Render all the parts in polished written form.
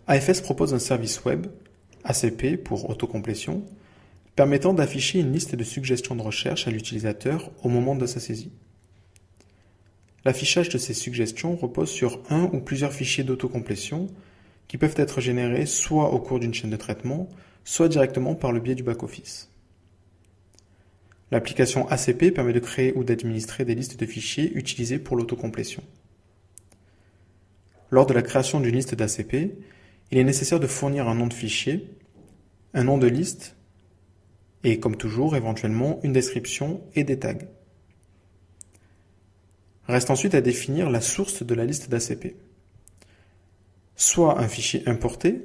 AFS propose un service web, ACP pour autocomplétion, permettant d'afficher une liste de suggestions de recherche à l'utilisateur au moment de sa saisie. L'affichage de ces suggestions repose sur un ou plusieurs fichiers d'autocomplétion qui peuvent être générés soit au cours d'une chaîne de traitement, soit directement par le biais du back-office. L'application ACP permet de créer ou d'administrer des listes de fichiers utilisés pour l'autocomplétion. Lors de la création d'une liste d'ACP, il est nécessaire de fournir un nom de fichier, un nom de liste et, comme toujours, éventuellement une description et des tags. Reste ensuite à définir la source de la liste d'ACP. Soit un fichier importé,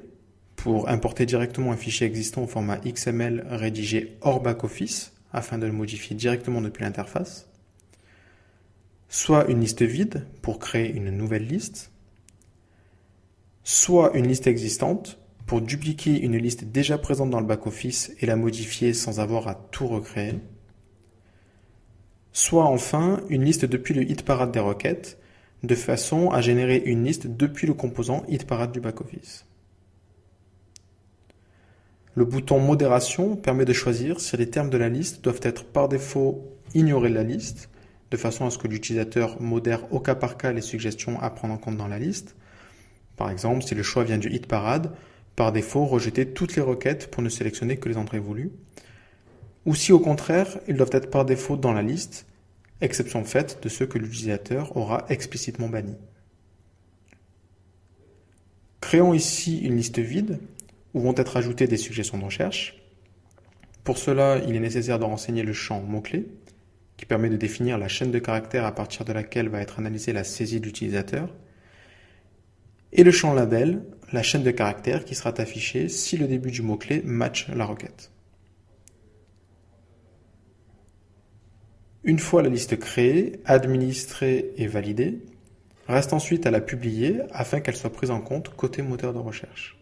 pour importer directement un fichier existant au format XML rédigé hors back-office, afin de le modifier directement depuis l'interface. Soit une liste vide, pour créer une nouvelle liste. Soit une liste existante, pour dupliquer une liste déjà présente dans le back-office et la modifier sans avoir à tout recréer. Soit enfin une liste depuis le hitparade des requêtes, de façon à générer une liste depuis le composant hitparade du back-office. Le bouton modération permet de choisir si les termes de la liste doivent être par défaut ignorés de la liste, de façon à ce que l'utilisateur modère au cas par cas les suggestions à prendre en compte dans la liste. Par exemple, si le choix vient du hitparade, par défaut rejeter toutes les requêtes pour ne sélectionner que les entrées voulues. Ou si au contraire, ils doivent être par défaut dans la liste, exception faite de ceux que l'utilisateur aura explicitement bannis. Créons ici une liste vide où vont être ajoutées des suggestions de recherche. Pour cela, il est nécessaire de renseigner le champ mots-clés, qui permet de définir la chaîne de caractères à partir de laquelle va être analysée la saisie de l'utilisateur, et le champ label, la chaîne de caractères qui sera affichée si le début du mot-clé match la requête. Une fois la liste créée, administrée et validée, reste ensuite à la publier afin qu'elle soit prise en compte côté moteur de recherche.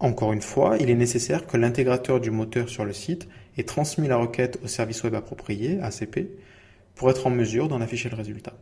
Encore une fois, il est nécessaire que l'intégrateur du moteur sur le site ait transmis la requête au service web approprié, ACP, pour être en mesure d'en afficher le résultat.